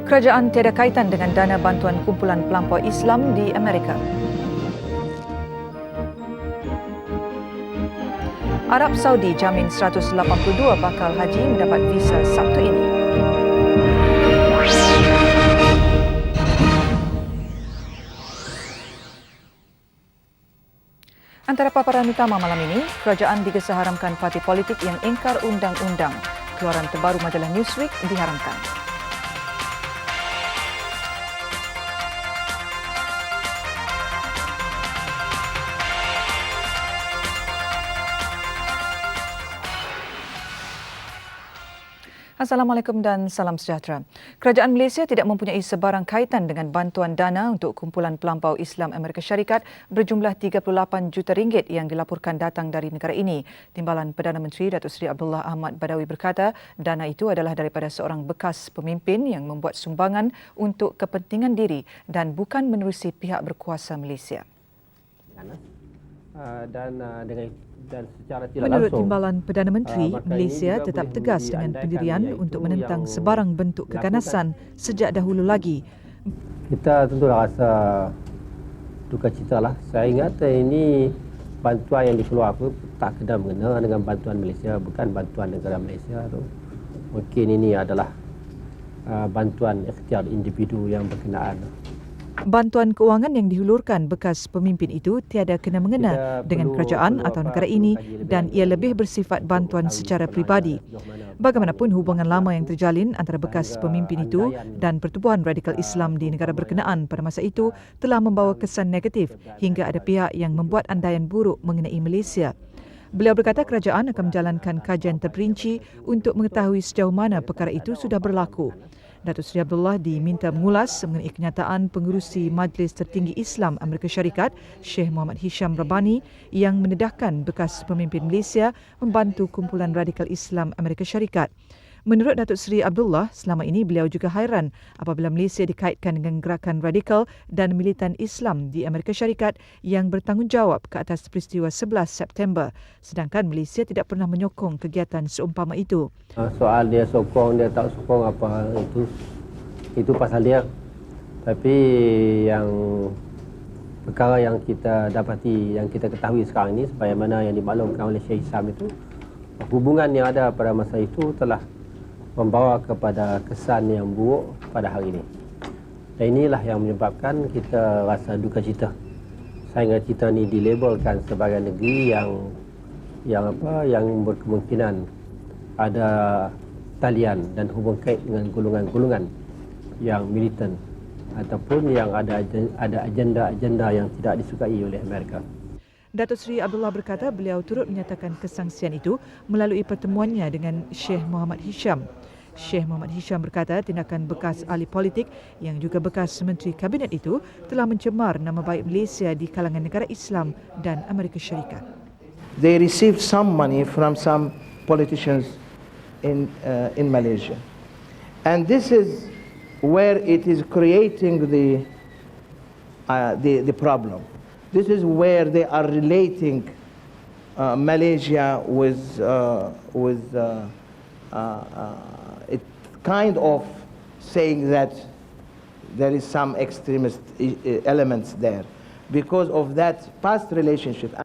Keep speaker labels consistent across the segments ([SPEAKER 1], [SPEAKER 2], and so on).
[SPEAKER 1] Kerajaan tiada kaitan dengan dana bantuan kumpulan pelampau Islam di Amerika. Arab Saudi jamin 182 bakal haji mendapat visa Sabtu ini. Antara paparan utama malam ini, kerajaan digesa haramkan parti politik yang ingkar undang-undang. Keluaran terbaru majalah Newsweek diharamkan. Assalamualaikum dan salam sejahtera. Kerajaan Malaysia tidak mempunyai sebarang kaitan dengan bantuan dana untuk kumpulan pelampau Islam Amerika Syarikat berjumlah 38 juta ringgit yang dilaporkan datang dari negara ini. Timbalan Perdana Menteri Datuk Seri Abdullah Ahmad Badawi berkata, dana itu adalah daripada seorang bekas pemimpin yang membuat sumbangan untuk kepentingan diri dan bukan menerusi pihak berkuasa Malaysia. Dan secara tidak menurut langsung, Timbalan Perdana Menteri, Malaysia tetap tegas dengan pendirian untuk menentang sebarang bentuk keganasan sejak dahulu lagi.
[SPEAKER 2] Kita tentu rasa duka cita lah. Saya ingat ini bantuan yang dikeluarkan tak kena mengena dengan bantuan Malaysia, bukan bantuan negara Malaysia tu. Mungkin ini adalah bantuan ikhtiar individu yang berkenaan.
[SPEAKER 1] Bantuan keuangan yang dihulurkan bekas pemimpin itu tiada kena mengena dengan kerajaan atau negara ini dan ia lebih bersifat bantuan secara pribadi. Bagaimanapun hubungan lama yang terjalin antara bekas pemimpin itu dan pertubuhan radikal Islam di negara berkenaan pada masa itu telah membawa kesan negatif hingga ada pihak yang membuat andaian buruk mengenai Malaysia. Beliau berkata kerajaan akan menjalankan kajian terperinci untuk mengetahui sejauh mana perkara itu sudah berlaku. Datuk Seri Abdullah diminta mengulas mengenai kenyataan pengerusi Majlis Tertinggi Islam Amerika Syarikat, Syekh Muhammad Hisham Rabbani yang mendedahkan bekas pemimpin Malaysia membantu kumpulan radikal Islam Amerika Syarikat. Menurut Datuk Seri Abdullah, selama ini beliau juga hairan apabila Malaysia dikaitkan dengan gerakan radikal dan militan Islam di Amerika Syarikat yang bertanggungjawab ke atas peristiwa 11 September, sedangkan Malaysia tidak pernah menyokong kegiatan seumpama itu.
[SPEAKER 2] Soal dia sokong, dia tak sokong apa itu pasal dia. Tapi yang perkara yang kita dapati, yang kita ketahui sekarang ini, sebagaimana yang dimaklumkan oleh Syekh Hisham itu, hubungan yang ada pada masa itu telah membawa kepada kesan yang buruk pada hari ini. Dan inilah yang menyebabkan kita rasa duka cita. Sehingga kita ni dilabelkan sebagai negeri yang berkemungkinan ada talian dan hubung kait dengan golongan-golongan yang militan ataupun yang ada agenda-agenda yang tidak disukai oleh Amerika.
[SPEAKER 1] Datuk Seri Abdullah berkata beliau turut menyatakan kesangsian itu melalui pertemuannya dengan Syekh Muhammad Hisham. Syekh Muhammad Hisham berkata tindakan bekas ahli politik yang juga bekas menteri kabinet itu telah mencemar nama baik Malaysia di kalangan negara Islam dan Amerika Syarikat.
[SPEAKER 3] They received some money from some politicians in Malaysia. And this is where it is creating the problem. This is where they are relating Malaysia with it kind of saying that there is some extremist elements there because of that past relationship.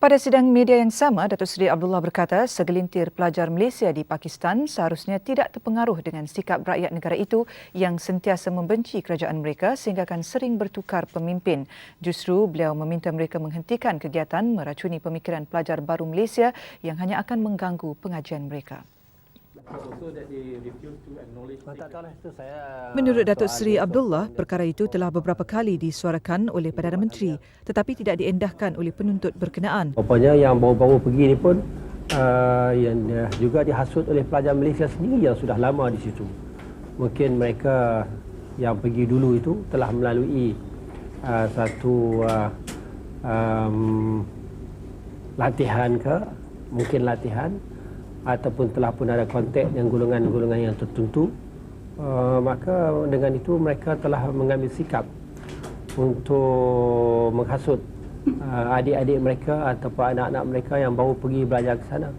[SPEAKER 1] Pada sidang media yang sama, Datuk Seri Abdullah berkata segelintir pelajar Malaysia di Pakistan seharusnya tidak terpengaruh dengan sikap rakyat negara itu yang sentiasa membenci kerajaan mereka sehingga akan sering bertukar pemimpin. Justru beliau meminta mereka menghentikan kegiatan meracuni pemikiran pelajar baru Malaysia yang hanya akan mengganggu pengajian mereka. Menurut Datuk Seri Abdullah, perkara itu telah beberapa kali disuarakan oleh Perdana Menteri tetapi tidak diendahkan oleh penuntut berkenaan.
[SPEAKER 2] Rupanya yang baru-baru pergi ni pun yang juga dihasut oleh pelajar Malaysia sendiri yang sudah lama di situ. Mungkin mereka yang pergi dulu itu telah melalui satu latihan ataupun telah pun ada kontak dengan golongan-golongan yang tertentu, maka dengan itu mereka telah mengambil sikap untuk menghasut adik-adik mereka ataupun anak-anak mereka yang baru pergi belajar ke sana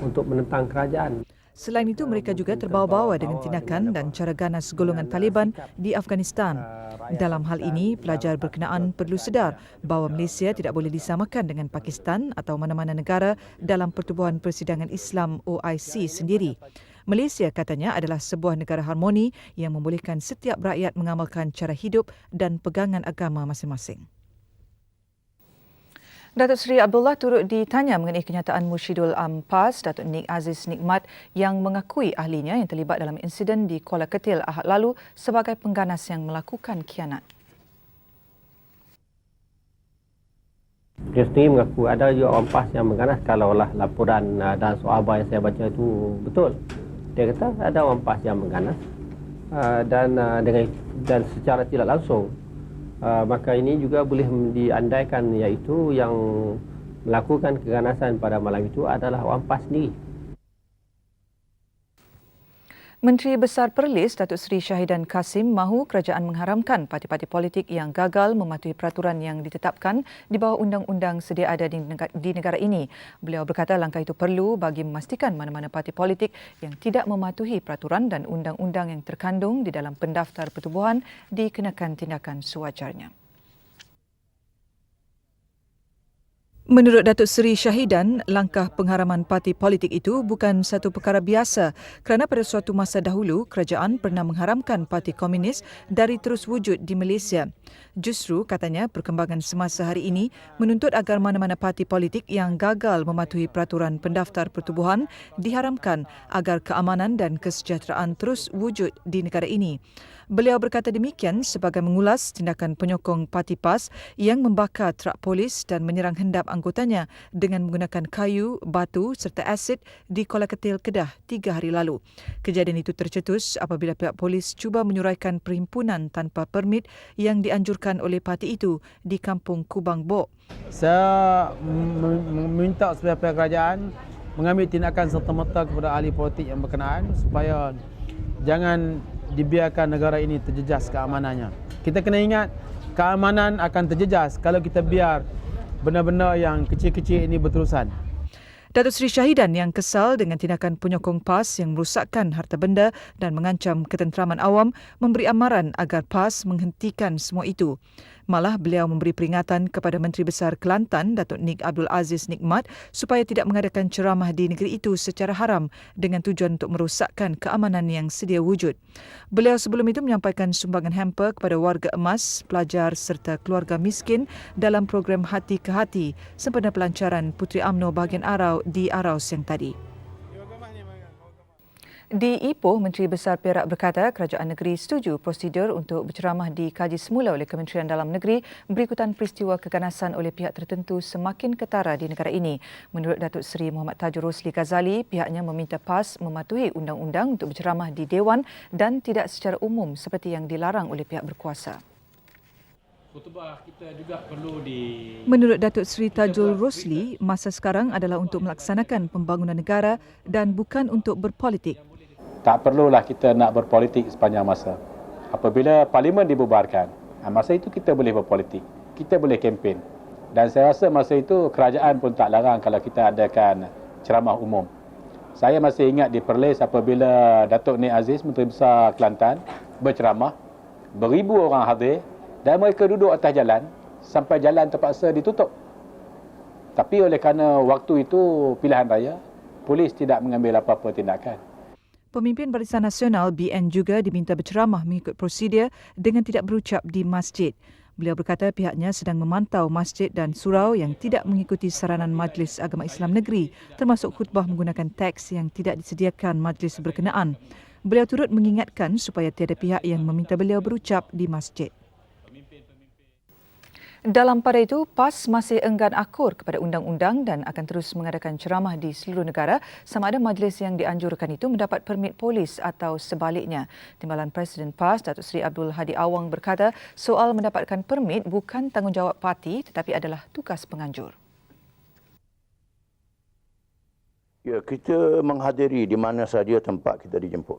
[SPEAKER 2] untuk menentang kerajaan.
[SPEAKER 1] Selain itu, mereka juga terbawa-bawa dengan tindakan dan cara ganas golongan Taliban di Afghanistan. Dalam hal ini, pelajar berkenaan perlu sedar bahawa Malaysia tidak boleh disamakan dengan Pakistan atau mana-mana negara dalam Pertubuhan Persidangan Islam OIC sendiri. Malaysia katanya adalah sebuah negara harmoni yang membolehkan setiap rakyat mengamalkan cara hidup dan pegangan agama masing-masing. Datuk Seri Abdullah turut ditanya mengenai kenyataan Mursyidul PAS, Datuk Nik Aziz Nikmat, yang mengakui ahlinya yang terlibat dalam insiden di Kuala Ketil Ahad lalu sebagai pengganas yang melakukan khianat.
[SPEAKER 2] Dia sendiri mengaku ada juga orang PAS yang mengganas kalaulah laporan dan soal yang saya baca itu betul. Dia kata ada orang PAS yang mengganas dan secara tidak langsung. Maka ini juga boleh diandaikan iaitu yang melakukan keganasan pada malam itu adalah orang PAS sendiri.
[SPEAKER 1] Menteri Besar Perlis Datuk Seri Syahidan Kasim mahu kerajaan mengharamkan parti-parti politik yang gagal mematuhi peraturan yang ditetapkan di bawah undang-undang sedia ada di negara ini. Beliau berkata langkah itu perlu bagi memastikan mana-mana parti politik yang tidak mematuhi peraturan dan undang-undang yang terkandung di dalam pendaftar pertubuhan dikenakan tindakan sewajarnya. Menurut Datuk Seri Syahidan, langkah pengharaman parti politik itu bukan satu perkara biasa kerana pada suatu masa dahulu kerajaan pernah mengharamkan parti komunis dari terus wujud di Malaysia. Justru, katanya, perkembangan semasa hari ini menuntut agar mana-mana parti politik yang gagal mematuhi peraturan pendaftar pertubuhan diharamkan agar keamanan dan kesejahteraan terus wujud di negara ini. Beliau berkata demikian sebagai mengulas tindakan penyokong parti PAS yang membakar trak polis dan menyerang hendap anggotanya dengan menggunakan kayu, batu serta asid di Kuala Ketil, Kedah 3 hari lalu. Kejadian itu tercetus apabila pihak polis cuba menyuraikan perhimpunan tanpa permit yang dianjurkan oleh parti itu di Kampung Kubang Bok.
[SPEAKER 4] Saya meminta supaya pihak kerajaan mengambil tindakan serta-merta kepada ahli politik yang berkenaan supaya jangan dibiarkan negara ini terjejas keamanannya. Kita kena ingat keamanan akan terjejas kalau kita biar benda-benda yang kecil-kecil ini berterusan.
[SPEAKER 1] Datuk Seri Syahidan yang kesal dengan tindakan penyokong PAS yang merosakkan harta benda dan mengancam ketenteraman awam memberi amaran agar PAS menghentikan semua itu. Malah beliau memberi peringatan kepada Menteri Besar Kelantan Datuk Nik Abdul Aziz Nikmat supaya tidak mengadakan ceramah di negeri itu secara haram dengan tujuan untuk merosakkan keamanan yang sedia wujud. Beliau sebelum itu menyampaikan sumbangan hamper kepada warga emas, pelajar serta keluarga miskin dalam program Hati ke Hati sempena pelancaran Puteri UMNO bahagian Arau di Arau siang tadi. Di Ipoh, Menteri Besar Perak berkata kerajaan negeri setuju prosedur untuk berceramah dikaji semula oleh Kementerian Dalam Negeri berikutan peristiwa keganasan oleh pihak tertentu semakin ketara di negara ini. Menurut Datuk Seri Muhammad Tajur Rosli Ghazali, pihaknya meminta PAS mematuhi undang-undang untuk berceramah di Dewan dan tidak secara umum seperti yang dilarang oleh pihak berkuasa.
[SPEAKER 5] Khutbah kita juga perlu
[SPEAKER 1] Menurut Datuk Seri Tajul Rosli, masa sekarang adalah untuk melaksanakan pembangunan negara dan bukan untuk berpolitik.
[SPEAKER 5] Tak perlulah kita nak berpolitik sepanjang masa. Apabila parlimen dibubarkan, masa itu kita boleh berpolitik. Kita boleh kempen. Dan saya rasa masa itu kerajaan pun tak larang kalau kita adakan ceramah umum. Saya masih ingat di Perlis apabila Datuk Nik Aziz, Menteri Besar Kelantan, berceramah. Beribu orang hadir dan mereka duduk atas jalan sampai jalan terpaksa ditutup. Tapi oleh kerana waktu itu pilihan raya, polis tidak mengambil apa-apa tindakan.
[SPEAKER 1] Pemimpin Barisan Nasional BN juga diminta berceramah mengikut prosedur dengan tidak berucap di masjid. Beliau berkata pihaknya sedang memantau masjid dan surau yang tidak mengikuti saranan Majlis Agama Islam Negeri, termasuk khutbah menggunakan teks yang tidak disediakan majlis berkenaan. Beliau turut mengingatkan supaya tiada pihak yang meminta beliau berucap di masjid. Dalam pada itu, PAS masih enggan akur kepada undang-undang dan akan terus mengadakan ceramah di seluruh negara sama ada majlis yang dianjurkan itu mendapat permit polis atau sebaliknya. Timbalan Presiden PAS, Datuk Seri Abdul Hadi Awang berkata soal mendapatkan permit bukan tanggungjawab parti tetapi adalah tugas penganjur.
[SPEAKER 6] Ya, kita menghadiri di mana saja tempat kita dijemput.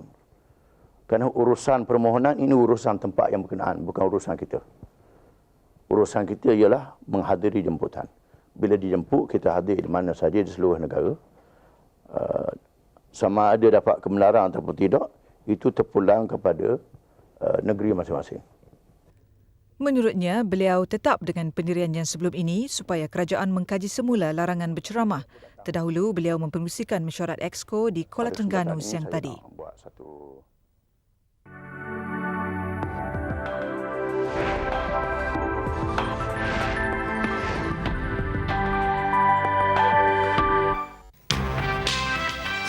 [SPEAKER 6] Kerana urusan permohonan ini urusan tempat yang berkenaan, bukan urusan kita. Urusan kita ialah menghadiri jemputan. Bila dijemput, kita hadir di mana saja di seluruh negara. sama ada dapat kebenaran ataupun tidak, itu terpulang kepada negeri masing-masing.
[SPEAKER 1] Menurutnya, beliau tetap dengan pendiriannya sebelum ini supaya kerajaan mengkaji semula larangan berceramah. Terdahulu, beliau mempengerusikan mesyuarat Exco di Kuala Terengganu siang tadi.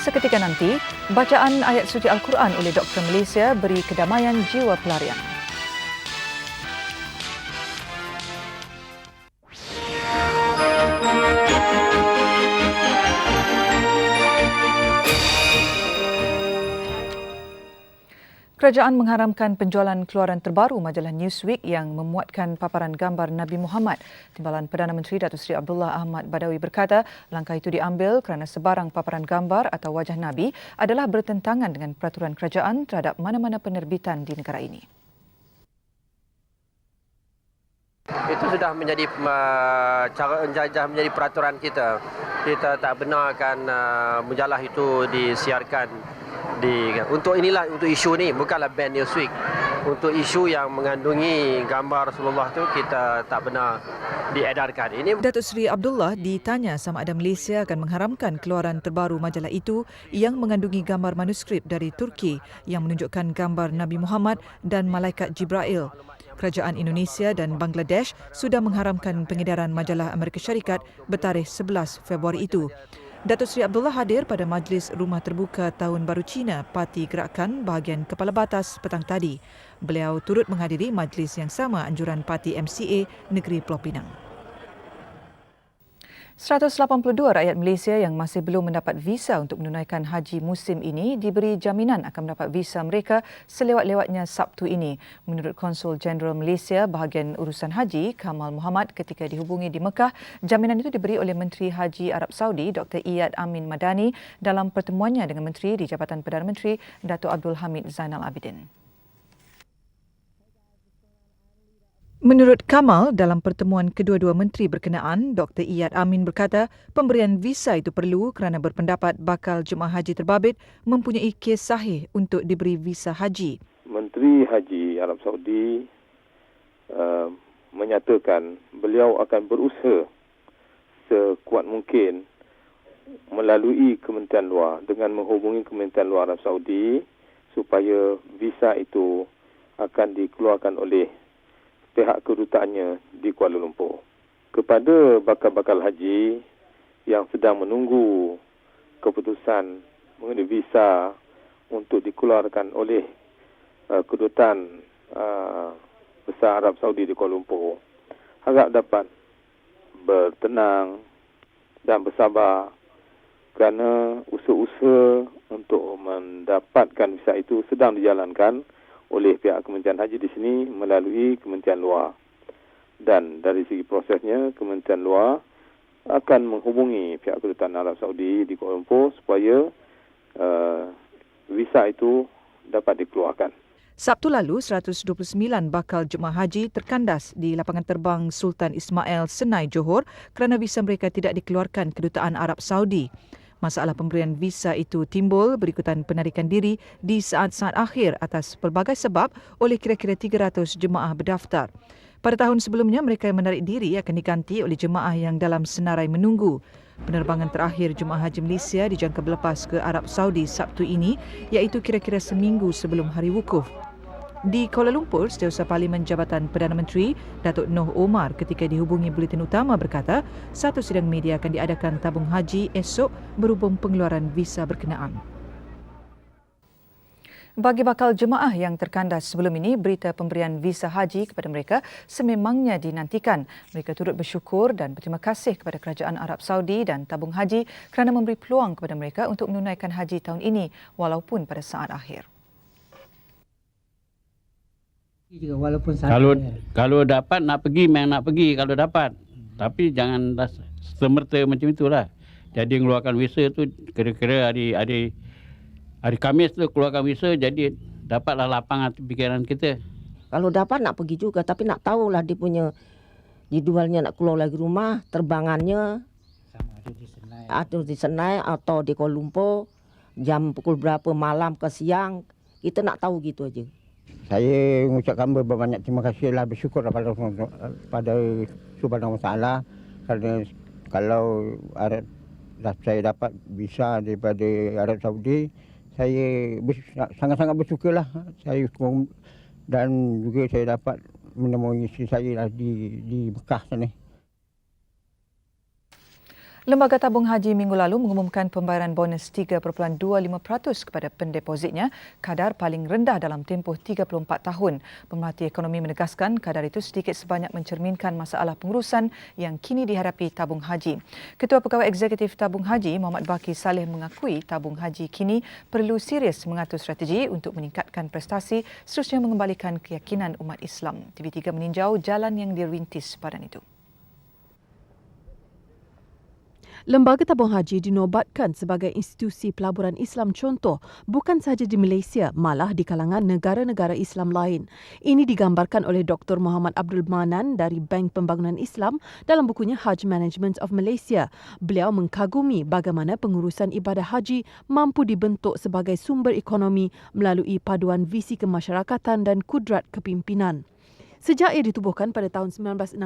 [SPEAKER 1] Seketika nanti, bacaan ayat suci Al-Quran oleh Doktor Malaysia beri kedamaian jiwa pelarian. Kerajaan mengharamkan penjualan keluaran terbaru majalah Newsweek yang memuatkan paparan gambar Nabi Muhammad. Timbalan Perdana Menteri Datuk Seri Abdullah Ahmad Badawi berkata, langkah itu diambil kerana sebarang paparan gambar atau wajah Nabi adalah bertentangan dengan peraturan kerajaan terhadap mana-mana penerbitan di negara ini.
[SPEAKER 2] Itu sudah menjadi cara menjajah menjadi peraturan kita. Kita tak benarkan majalah itu disiarkan untuk isu ni, bukanlah ban Newsweek. Untuk isu yang mengandungi gambar Rasulullah tu kita tak benar diedarkan.
[SPEAKER 1] Datuk Seri Abdullah ditanya sama ada Malaysia akan mengharamkan keluaran terbaru majalah itu yang mengandungi gambar manuskrip dari Turki yang menunjukkan gambar Nabi Muhammad dan Malaikat Jibril. Kerajaan Indonesia dan Bangladesh sudah mengharamkan pengedaran majalah Amerika Syarikat bertarikh 11 Februari itu. Datuk Seri Abdullah hadir pada Majlis Rumah Terbuka Tahun Baru Cina Parti Gerakan bahagian Kepala Batas petang tadi. Beliau turut menghadiri majlis yang sama anjuran Parti MCA Negeri Pulau Pinang. 182 rakyat Malaysia yang masih belum mendapat visa untuk menunaikan haji musim ini diberi jaminan akan mendapat visa mereka selewat-lewatnya Sabtu ini. Menurut Konsul Jeneral Malaysia bahagian urusan haji Kamal Muhammad ketika dihubungi di Mekah, jaminan itu diberi oleh Menteri Haji Arab Saudi Dr. Iyad Amin Madani dalam pertemuannya dengan Menteri di Jabatan Perdana Menteri Datuk Abdul Hamid Zainal Abidin. Menurut Kamal, dalam pertemuan kedua-dua menteri berkenaan, Dr. Iyad Amin berkata pemberian visa itu perlu kerana berpendapat bakal jemaah haji terbabit mempunyai kes sahih untuk diberi visa haji.
[SPEAKER 7] Menteri Haji Arab Saudi menyatakan beliau akan berusaha sekuat mungkin melalui Kementerian Luar dengan menghubungi Kementerian Luar Arab Saudi supaya visa itu akan dikeluarkan oleh pihak kedutaannya di Kuala Lumpur. Kepada bakal-bakal haji yang sedang menunggu keputusan mengenai visa untuk dikeluarkan oleh kedutaan besar Arab Saudi di Kuala Lumpur, harap dapat bertenang dan bersabar kerana usaha-usaha untuk mendapatkan visa itu sedang dijalankan oleh pihak Kementerian Haji di sini melalui Kementerian Luar. Dan dari segi prosesnya, Kementerian Luar akan menghubungi pihak kedutaan Arab Saudi di Kuala Lumpur supaya visa itu dapat dikeluarkan.
[SPEAKER 1] Sabtu lalu, 129 bakal jemaah haji terkandas di lapangan terbang Sultan Ismail Senai Johor kerana visa mereka tidak dikeluarkan kedutaan Arab Saudi. Masalah pemberian visa itu timbul berikutan penarikan diri di saat-saat akhir atas pelbagai sebab oleh kira-kira 300 jemaah berdaftar. Pada tahun sebelumnya, mereka yang menarik diri akan diganti oleh jemaah yang dalam senarai menunggu. Penerbangan terakhir jemaah haji Malaysia dijangka berlepas ke Arab Saudi Sabtu ini, iaitu kira-kira seminggu sebelum hari wukuf. Di Kuala Lumpur, Setiausaha Parlimen Jabatan Perdana Menteri Datuk Noh Omar ketika dihubungi Buletin Utama berkata satu sidang media akan diadakan tabung haji esok berhubung pengeluaran visa berkenaan. Bagi bakal jemaah yang terkandas sebelum ini, berita pemberian visa haji kepada mereka sememangnya dinantikan. Mereka turut bersyukur dan berterima kasih kepada Kerajaan Arab Saudi dan tabung haji kerana memberi peluang kepada mereka untuk menunaikan haji tahun ini walaupun pada saat akhir.
[SPEAKER 8] Kalau dapat nak pergi memang nak pergi kalau dapat. Tapi jangan semerta macam itulah. Jadi mengeluarkan visa tu kira-kira hari Khamis tu keluarkan visa, jadi dapatlah lapang hati fikiran kita.
[SPEAKER 9] Kalau dapat nak pergi juga, tapi nak tahulah dia punya jadualnya nak keluar lagi rumah, terbangannya ada di Senai atau di Kuala Lumpur. jam pukul berapa malam ke siang, kita nak tahu gitu aja.
[SPEAKER 10] Saya mengucapkan banyak terima kasih lah, bersyukur pada Subhanahu Wa Taala kerana kalau saya dapat visa daripada Arab Saudi, saya sangat-sangat bersyukurlah. Dan juga saya dapat menemui isteri saya lah di Mekah sana.
[SPEAKER 1] Lembaga Tabung Haji minggu lalu mengumumkan pembayaran bonus 3.25% kepada pendepositnya, kadar paling rendah dalam tempoh 34 tahun. Pemerhati ekonomi menegaskan kadar itu sedikit sebanyak mencerminkan masalah pengurusan yang kini dihadapi tabung haji. Ketua Pegawai Eksekutif Tabung Haji, Muhammad Baki Saleh mengakui tabung haji kini perlu serius mengatur strategi untuk meningkatkan prestasi seterusnya mengembalikan keyakinan umat Islam. TV3 meninjau jalan yang dirintis badan itu.
[SPEAKER 11] Lembaga Tabung Haji dinobatkan sebagai institusi pelaburan Islam contoh bukan sahaja di Malaysia, malah di kalangan negara-negara Islam lain. Ini digambarkan oleh Dr. Muhammad Abdul Manan dari Bank Pembangunan Islam dalam bukunya Hajj Management of Malaysia. Beliau mengkagumi bagaimana pengurusan ibadah haji mampu dibentuk sebagai sumber ekonomi melalui paduan visi kemasyarakatan dan kudrat kepimpinan. Sejak ia ditubuhkan pada tahun 1966,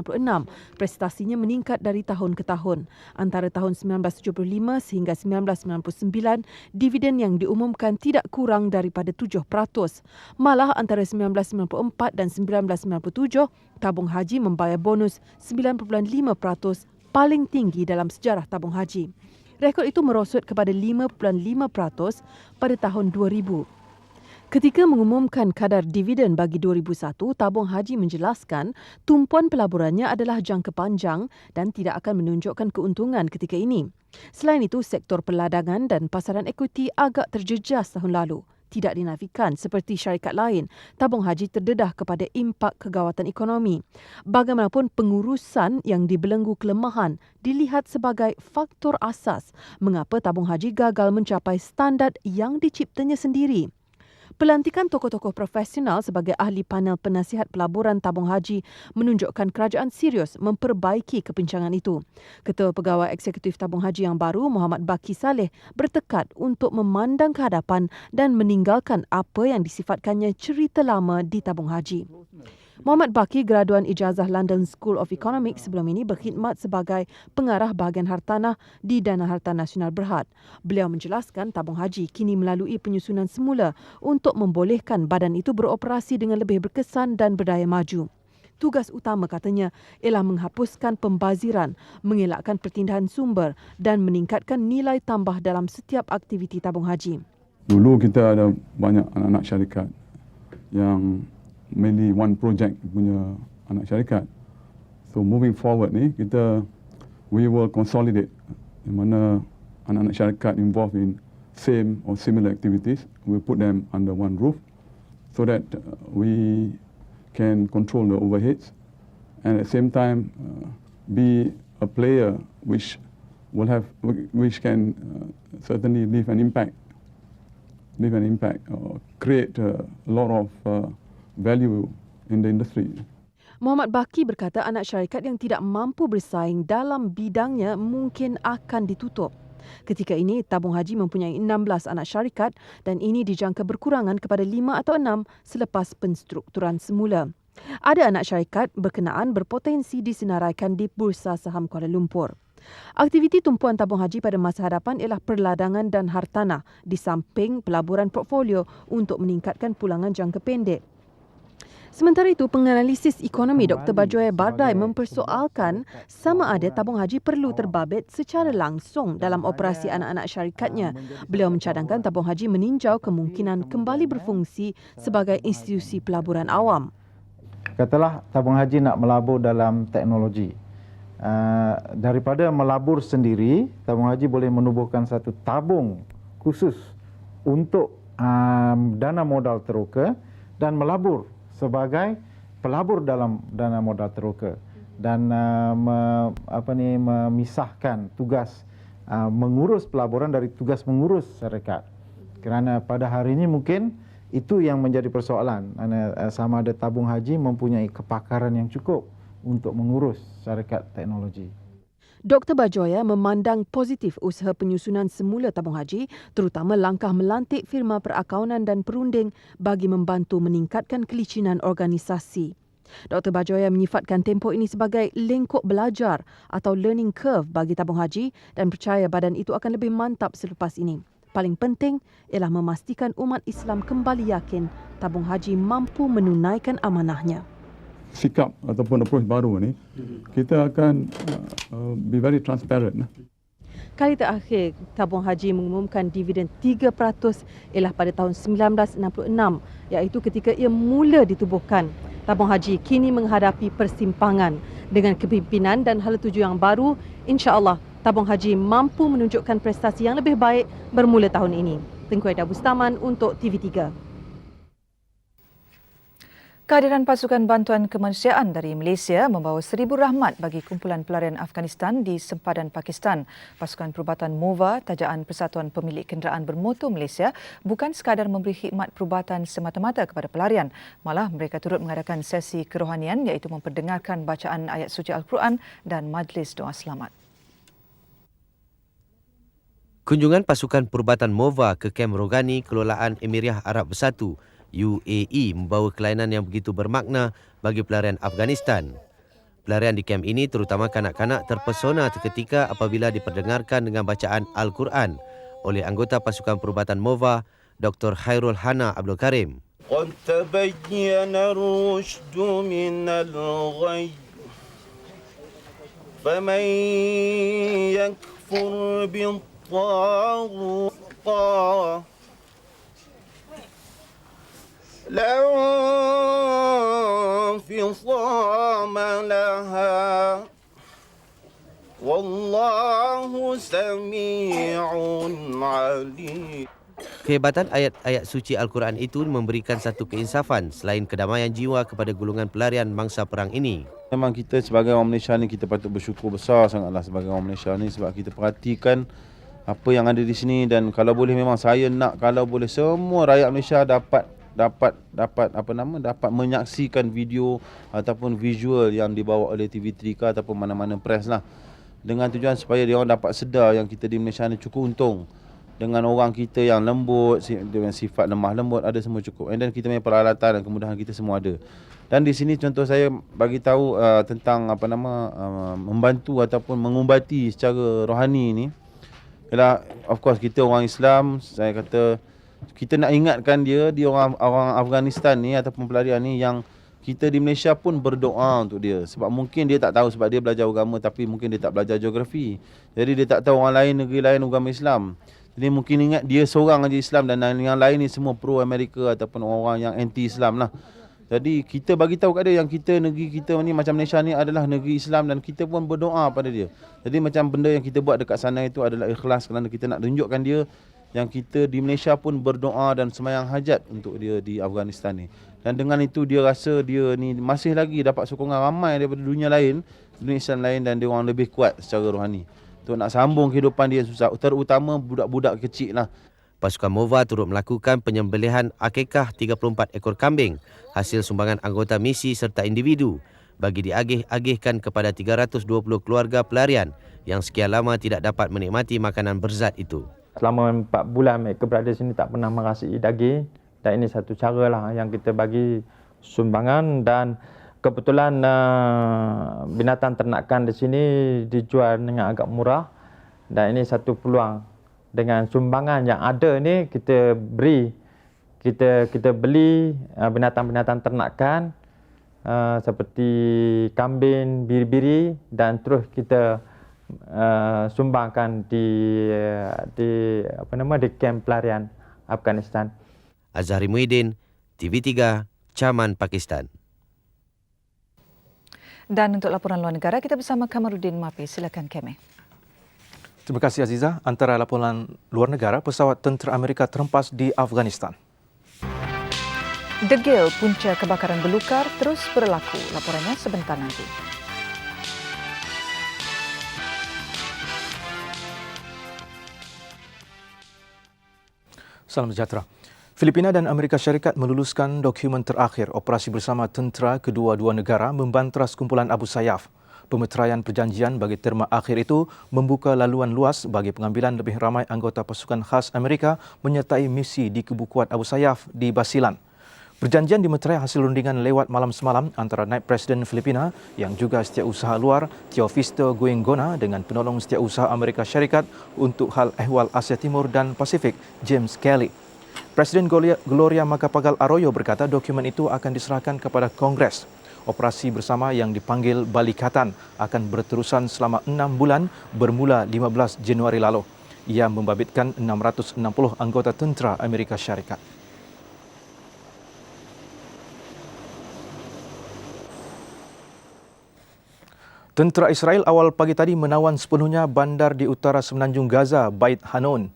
[SPEAKER 11] prestasinya meningkat dari tahun ke tahun. Antara tahun 1975 sehingga 1999, dividen yang diumumkan tidak kurang daripada 7%. Malah antara 1994 dan 1997, tabung haji membayar bonus 9.5%, paling tinggi dalam sejarah tabung haji. Rekod itu merosot kepada 5.5% pada tahun 2000. Ketika mengumumkan kadar dividen bagi 2001, Tabung Haji menjelaskan tumpuan pelaburannya adalah jangka panjang dan tidak akan menunjukkan keuntungan ketika ini. Selain itu, sektor perladangan dan pasaran ekuiti agak terjejas tahun lalu. Tidak dinafikan seperti syarikat lain, Tabung Haji terdedah kepada impak kegawatan ekonomi. Bagaimanapun, pengurusan yang dibelenggu kelemahan dilihat sebagai faktor asas mengapa Tabung Haji gagal mencapai standard yang diciptanya sendiri. Pelantikan tokoh-tokoh profesional sebagai ahli panel penasihat pelaburan Tabung Haji menunjukkan kerajaan serius memperbaiki kepincangan itu. Ketua Pegawai Eksekutif Tabung Haji yang baru, Muhammad Baki Saleh, bertekad untuk memandang ke hadapan dan meninggalkan apa yang disifatkannya cerita lama di Tabung Haji. Muhammad Baki, graduan ijazah London School of Economics, sebelum ini berkhidmat sebagai pengarah bahagian hartanah di Dana Harta Nasional Berhad. Beliau menjelaskan Tabung Haji kini melalui penyusunan semula untuk membolehkan badan itu beroperasi dengan lebih berkesan dan berdaya maju. Tugas utama katanya ialah menghapuskan pembaziran, mengelakkan pertindahan sumber dan meningkatkan nilai tambah dalam setiap aktiviti Tabung Haji.
[SPEAKER 12] Dulu kita ada banyak anak-anak syarikat yang mainly one project punya anak syarikat. So moving forward ni we will consolidate di mana anak-anak syarikat involved in same or similar activities, we put them under one roof so that we can control the overheads and at the same time be a player which can certainly leave an impact or create a lot of value in the industry.
[SPEAKER 11] Muhammad Baki berkata anak syarikat yang tidak mampu bersaing dalam bidangnya mungkin akan ditutup. Ketika ini, Tabung Haji mempunyai 16 anak syarikat dan ini dijangka berkurangan kepada 5 atau 6 selepas penstrukturan semula. Ada anak syarikat berkenaan berpotensi disenaraikan di Bursa Saham Kuala Lumpur. Aktiviti tumpuan Tabung Haji pada masa hadapan ialah perladangan dan hartanah di samping pelaburan portfolio untuk meningkatkan pulangan jangka pendek. Sementara itu, penganalisis ekonomi Dr. Bajoy Bardai mempersoalkan sama ada Tabung Haji perlu terbabit secara langsung dalam operasi anak-anak syarikatnya. Beliau mencadangkan Tabung Haji meninjau kemungkinan kembali berfungsi sebagai institusi pelaburan awam.
[SPEAKER 13] Katalah Tabung Haji nak melabur dalam teknologi. Daripada melabur sendiri, Tabung Haji boleh menubuhkan satu tabung khusus untuk dana modal teroka dan melabur sebagai pelabur dalam dana modal teroka dan memisahkan tugas mengurus pelaburan dari tugas mengurus syarikat. Kerana pada hari ini mungkin itu yang menjadi persoalan, sama ada Tabung Haji mempunyai kepakaran yang cukup untuk mengurus syarikat teknologi.
[SPEAKER 11] Dr. Bajoya memandang positif usaha penyusunan semula tabung haji, terutama langkah melantik firma perakaunan dan perunding bagi membantu meningkatkan kelicinan organisasi. Dr. Bajoya menyifatkan tempoh ini sebagai lengkuk belajar atau learning curve bagi tabung haji dan percaya badan itu akan lebih mantap selepas ini. Paling penting ialah memastikan umat Islam kembali yakin tabung haji mampu menunaikan amanahnya.
[SPEAKER 12] Sikap ataupun approach baru ni, kita akan be very transparent.
[SPEAKER 11] Kali terakhir tabung haji mengumumkan dividen 3% ialah pada tahun 1966, iaitu ketika ia mula ditubuhkan. Tabung haji kini menghadapi persimpangan. Dengan kepimpinan dan hala tuju yang baru, insya-Allah tabung haji mampu menunjukkan prestasi yang lebih baik bermula tahun ini. Tengku Aida Bustaman untuk TV3.
[SPEAKER 1] Kehadiran pasukan bantuan kemanusiaan dari Malaysia membawa 1,000 rahmat bagi kumpulan pelarian Afghanistan di sempadan Pakistan. Pasukan perubatan MOVA, tajaan Persatuan Pemilik Kenderaan Bermotor Malaysia, bukan sekadar memberi khidmat perubatan semata-mata kepada pelarian. Malah mereka turut mengadakan sesi kerohanian iaitu memperdengarkan bacaan ayat suci Al-Quran dan majlis doa selamat.
[SPEAKER 14] Kunjungan pasukan perubatan MOVA ke Kem Rogani, kelolaan Emiriah Arab Bersatu UAE membawa kelainan yang begitu bermakna bagi pelarian Afghanistan. Pelarian di kem ini, terutama kanak-kanak, terpesona seketika apabila diperdengarkan dengan bacaan Al-Quran oleh anggota pasukan perubatan MOVA, Dr. Khairul Hana Abdul Karim.
[SPEAKER 15] قد تبين الرشد من الغي فمن يكفر بالطاغوت لا انفصام لها والله سميع عليم.
[SPEAKER 14] Kehebatan ayat-ayat suci Al-Quran itu memberikan satu keinsafan selain kedamaian jiwa kepada golongan pelarian mangsa perang ini.
[SPEAKER 16] Memang kita sebagai orang Malaysia ni kita patut bersyukur besar sangatlah sebagai orang Malaysia ni sebab kita perhatikan apa yang ada di sini dan kalau boleh memang saya nak kalau boleh semua rakyat Malaysia dapat menyaksikan video ataupun visual yang dibawa oleh TV3 ke ataupun mana-mana press lah, dengan tujuan supaya dia orang dapat sedar yang kita di Malaysia ni cukup untung dengan orang kita yang lembut, dengan sifat lemah lembut ada semua cukup, and then kita punya peralatan dan kemudahan kita semua ada. Dan di sini contoh saya bagi tahu tentang membantu ataupun mengubati secara rohani ni ialah, of course kita orang Islam, saya kata kita nak ingatkan dia orang Afghanistan ni ataupun pelarian ni yang kita di Malaysia pun berdoa untuk dia. Sebab mungkin dia tak tahu sebab dia belajar agama tapi mungkin dia tak belajar geografi. Jadi dia tak tahu orang lain, negeri lain agama Islam. Jadi mungkin ingat dia seorang aja Islam dan yang lain ni semua pro Amerika ataupun orang yang anti Islam lah. Jadi kita bagi tahu kat dia yang kita, negeri kita ni macam Malaysia ni adalah negeri Islam dan kita pun berdoa pada dia. Jadi macam benda yang kita buat dekat sana itu adalah ikhlas kerana kita nak tunjukkan dia yang kita di Malaysia pun berdoa dan semayang hajat untuk dia di Afghanistan ni. Dan dengan itu dia rasa dia ni masih lagi dapat sokongan ramai daripada dunia lain, dunia Islam lain, dan dia orang lebih kuat secara rohani untuk nak sambung kehidupan dia susah, terutama budak-budak kecil lah.
[SPEAKER 14] Pasukan MOVA turut melakukan penyembelihan akikah 34 ekor kambing hasil sumbangan anggota misi serta individu bagi diagih-agihkan kepada 320 keluarga pelarian yang sekian lama tidak dapat menikmati makanan berzat itu.
[SPEAKER 17] Selama 4 bulan mereka berada di sini tak pernah merasai daging, dan ini satu cara lah yang kita bagi sumbangan. Dan kebetulan binatang ternakan di sini dijual dengan agak murah, dan ini satu peluang. Dengan sumbangan yang ada ni kita beri, kita beli binatang-binatang ternakan seperti kambing, biri-biri, dan terus kita sumbangkan di kem pelarian Afghanistan.
[SPEAKER 14] Azhari Muhyiddin, TV3, Caman, Pakistan.
[SPEAKER 1] Dan untuk laporan luar negara kita bersama Kamarudin Mapi. Silakan Keme.
[SPEAKER 18] Terima kasih Aziza. Antara laporan luar negara, pesawat tentera Amerika terhempas di Afghanistan.
[SPEAKER 1] Degil punca kebakaran belukar terus berlaku. Laporannya sebentar nanti.
[SPEAKER 18] Salam sejahtera. Filipina dan Amerika Syarikat meluluskan dokumen terakhir operasi bersama tentera kedua-dua negara membantras kumpulan Abu Sayyaf. Pemeteraian perjanjian bagi terma akhir itu membuka laluan luas bagi pengambilan lebih ramai anggota pasukan khas Amerika menyertai misi di Kubu Kuat Abu Sayyaf di Basilan. Perjanjian dimeterai hasil rundingan lewat malam semalam antara Naib Presiden Filipina yang juga setiausaha luar Teofisto Guengona dengan penolong setiausaha Amerika Syarikat untuk hal ehwal Asia Timur dan Pasifik James Kelly. Presiden Gloria Macapagal Arroyo berkata dokumen itu akan diserahkan kepada Kongres. Operasi bersama yang dipanggil Balikatan akan berterusan selama 6 bulan bermula 15 Januari lalu. Ia membabitkan 660 anggota tentera Amerika Syarikat. Tentera Israel awal pagi tadi menawan sepenuhnya bandar di utara semenanjung Gaza, Bait Hanun.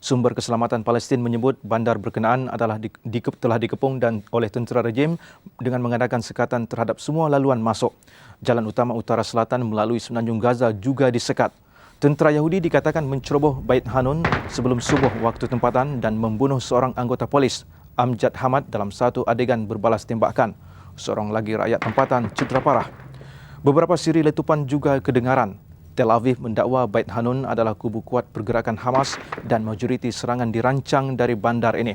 [SPEAKER 18] Sumber keselamatan Palestin menyebut bandar berkenaan telah dikepung dan oleh tentera rejim dengan mengadakan sekatan terhadap semua laluan masuk. Jalan utama utara selatan melalui semenanjung Gaza juga disekat. Tentera Yahudi dikatakan menceroboh Bait Hanun sebelum subuh waktu tempatan dan membunuh seorang anggota polis, Amjad Hamad, dalam satu adegan berbalas tembakan. Seorang lagi rakyat tempatan cedera parah. Beberapa siri letupan juga kedengaran. Tel Aviv mendakwa Bait Hanun adalah kubu kuat pergerakan Hamas dan majoriti serangan dirancang dari bandar ini.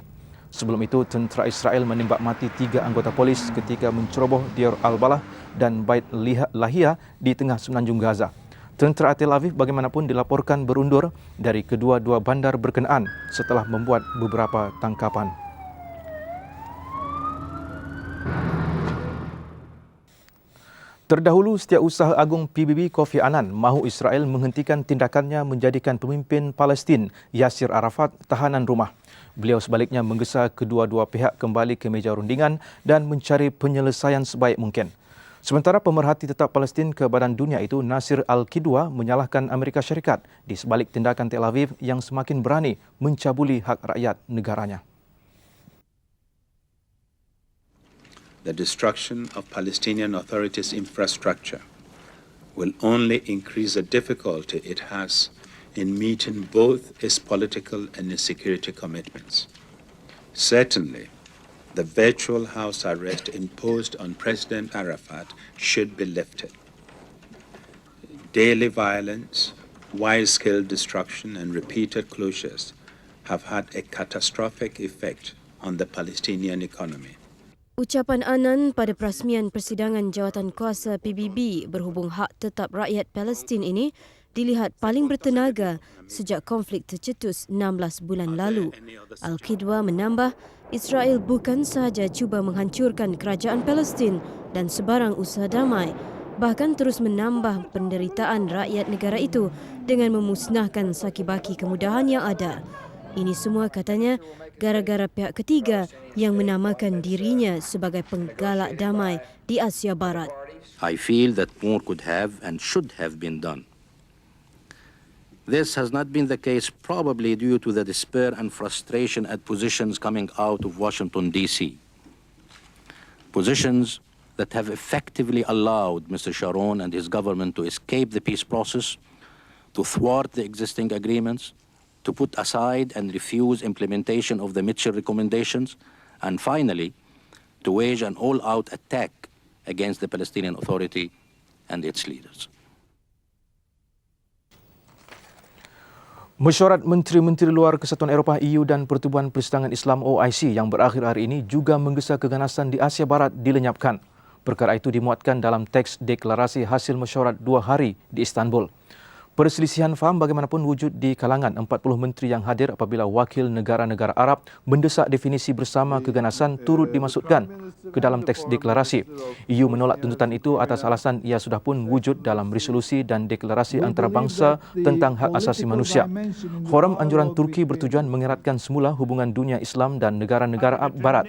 [SPEAKER 18] Sebelum itu, tentera Israel menembak mati 3 anggota polis ketika menceroboh Deir al-Balah dan Bait Lahia di tengah semenanjung Gaza. Tentera Tel Aviv bagaimanapun dilaporkan berundur dari kedua-dua bandar berkenaan setelah membuat beberapa tangkapan. Terdahulu, Setiausaha Agung PBB Kofi Annan mahu Israel menghentikan tindakannya menjadikan pemimpin Palestin Yasir Arafat tahanan rumah. Beliau sebaliknya menggesa kedua-dua pihak kembali ke meja rundingan dan mencari penyelesaian sebaik mungkin. Sementara pemerhati tetap Palestin ke Badan Dunia itu, Nasir Al-Qidwa, menyalahkan Amerika Syarikat di sebalik tindakan Tel Aviv yang semakin berani mencabuli hak rakyat negaranya.
[SPEAKER 19] The destruction of Palestinian Authority's infrastructure will only increase the difficulty it has in meeting both its political and its security commitments. Certainly, the virtual house arrest imposed on President Arafat should be lifted. Daily violence, wide-scale destruction, and repeated closures have had a catastrophic effect on the Palestinian economy.
[SPEAKER 20] Ucapan Annan pada perasmian persidangan jawatankuasa PBB berhubung hak tetap rakyat Palestin ini dilihat paling bertenaga sejak konflik tercetus 16 bulan lalu. Al-Qidwa menambah, Israel bukan sahaja cuba menghancurkan kerajaan Palestin dan sebarang usaha damai, bahkan terus menambah penderitaan rakyat negara itu dengan memusnahkan sakibaki kemudahan yang ada. Ini semua, katanya, gara-gara pihak ketiga yang menamakan dirinya sebagai penggalak damai di Asia Barat.
[SPEAKER 21] I feel that more could have and should have been done. This has not been the case probably due to the despair and frustration at positions coming out of Washington, D.C. Positions that have effectively allowed Mr. Sharon and his government to escape the peace process, to thwart the existing agreements, to put aside and refuse implementation of the Mitchell recommendations, and finally, to wage an all-out attack against the Palestinian Authority and its leaders.
[SPEAKER 18] Mesyuarat Menteri-Menteri Luar Kesatuan Eropah EU dan Pertubuhan Persidangan Islam OIC yang berakhir hari ini juga menggesa keganasan di Asia Barat dilenyapkan. Perkara itu dimuatkan dalam teks deklarasi hasil mesyuarat 2 hari di Istanbul. Perselisihan faham bagaimanapun wujud di kalangan 40 menteri yang hadir apabila wakil negara-negara Arab mendesak definisi bersama keganasan turut dimasukkan ke dalam teks deklarasi. EU menolak tuntutan itu atas alasan ia sudah pun wujud dalam resolusi dan deklarasi antarabangsa tentang hak asasi manusia. Forum Anjuran Turki bertujuan mengeratkan semula hubungan dunia Islam dan negara-negara Barat.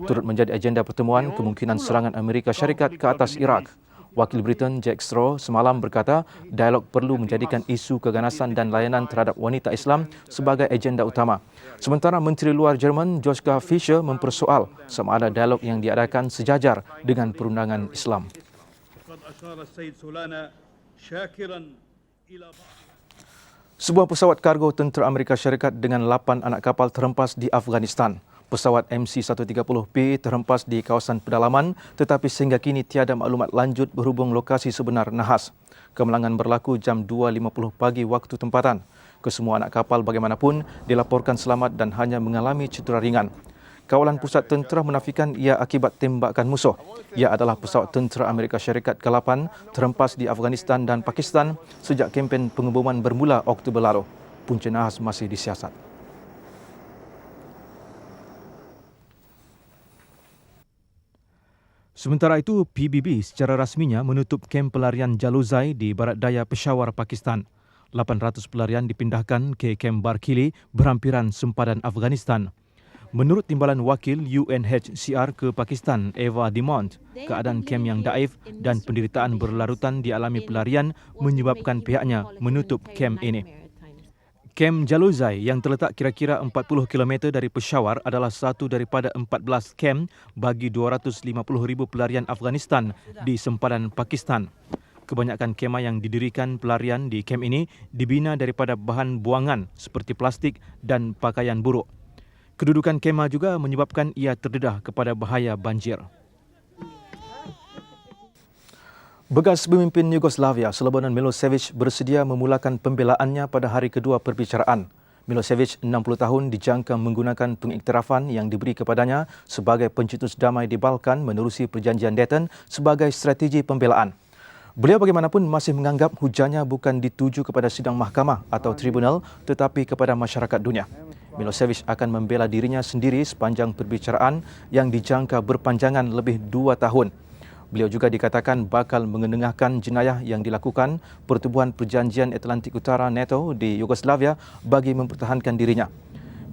[SPEAKER 18] Turut menjadi agenda pertemuan kemungkinan serangan Amerika Syarikat ke atas Iraq. Wakil Britain Jack Straw semalam berkata dialog perlu menjadikan isu keganasan dan layanan terhadap wanita Islam sebagai agenda utama. Sementara Menteri Luar Jerman Joschka Fischer mempersoal sama ada dialog yang diadakan sejajar dengan perundangan Islam. Sebuah pesawat kargo tentera Amerika Syarikat dengan 8 anak kapal terhempas di Afghanistan. Pesawat MC-130P terhempas di kawasan pedalaman tetapi sehingga kini tiada maklumat lanjut berhubung lokasi sebenar nahas. Kemalangan berlaku jam 2.50 pagi waktu tempatan. Kesemua anak kapal bagaimanapun dilaporkan selamat dan hanya mengalami cedera ringan. Kawalan Pusat Tentera menafikan ia akibat tembakan musuh. Ia adalah pesawat tentera Amerika Syarikat ke-8 terhempas di Afghanistan dan Pakistan sejak kempen pengeboman bermula Oktober lalu. Punca nahas masih disiasat. Sementara itu, PBB secara rasminya menutup kem pelarian Jaluzai di barat daya Peshawar, Pakistan. 800 pelarian dipindahkan ke kem Barkili berhampiran sempadan Afghanistan. Menurut Timbalan Wakil UNHCR ke Pakistan, Eva Dimont, keadaan kem yang daif dan penderitaan berlarutan dialami pelarian menyebabkan pihaknya menutup kem ini. Kem Jaluzai yang terletak kira-kira 40 km dari Peshawar adalah satu daripada 14 kem bagi 250,000 pelarian Afghanistan di sempadan Pakistan. Kebanyakan kemah yang didirikan pelarian di kem ini dibina daripada bahan buangan seperti plastik dan pakaian buruk. Kedudukan kemah juga menyebabkan ia terdedah kepada bahaya banjir. Bekas pemimpin Yugoslavia, Slobodan Milosevic bersedia memulakan pembelaannya pada hari kedua perbicaraan. Milosevic, 60 tahun, dijangka menggunakan pengiktirafan yang diberi kepadanya sebagai pencetus damai di Balkan menerusi perjanjian Dayton sebagai strategi pembelaan. Beliau bagaimanapun masih menganggap hujahnya bukan dituju kepada sidang mahkamah atau tribunal tetapi kepada masyarakat dunia. Milosevic akan membela dirinya sendiri sepanjang perbicaraan yang dijangka berpanjangan lebih 2 tahun. Beliau juga dikatakan bakal mengenengahkan jenayah yang dilakukan Pertubuhan Perjanjian Atlantik Utara NATO di Yugoslavia bagi mempertahankan dirinya.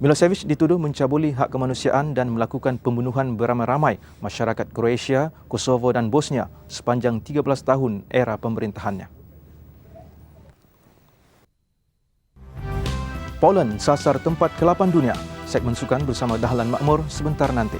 [SPEAKER 18] Milosevic dituduh mencabuli hak kemanusiaan dan melakukan pembunuhan beramai-ramai masyarakat Kroasia, Kosovo dan Bosnia sepanjang 13 tahun era pemerintahannya. Poland sasar tempat ke-8 dunia. Segmen sukan bersama Dahlan Makmur sebentar nanti.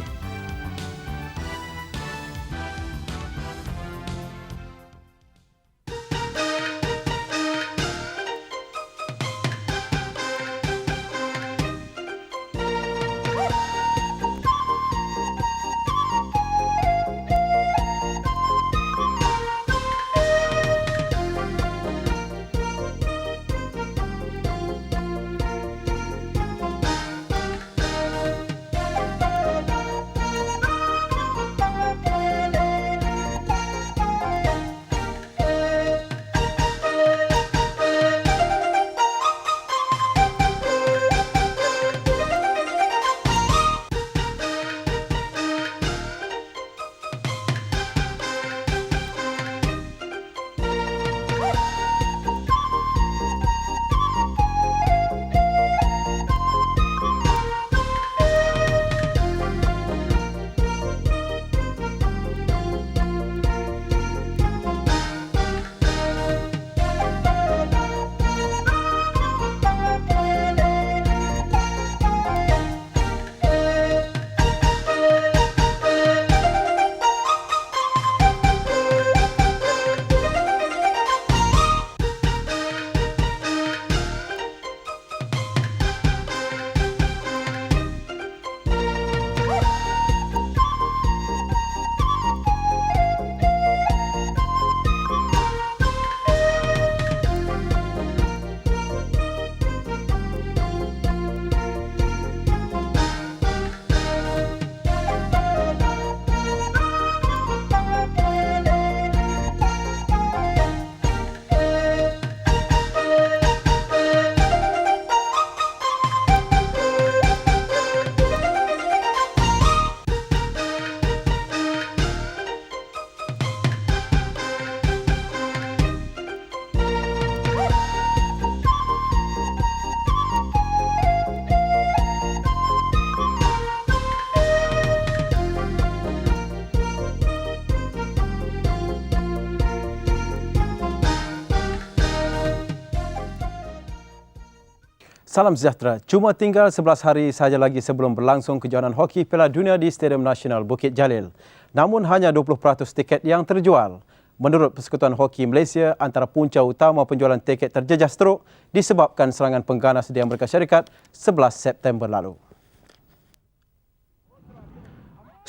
[SPEAKER 3] Salam sejahtera. Cuma tinggal 11 hari sahaja lagi sebelum berlangsung kejohanan hoki Piala Dunia di Stadium Nasional Bukit Jalil. Namun hanya 20% tiket yang terjual. Menurut Persekutuan Hoki Malaysia, antara punca utama penjualan tiket terjejas teruk disebabkan serangan pengganas di Amerika Syarikat 11 September lalu.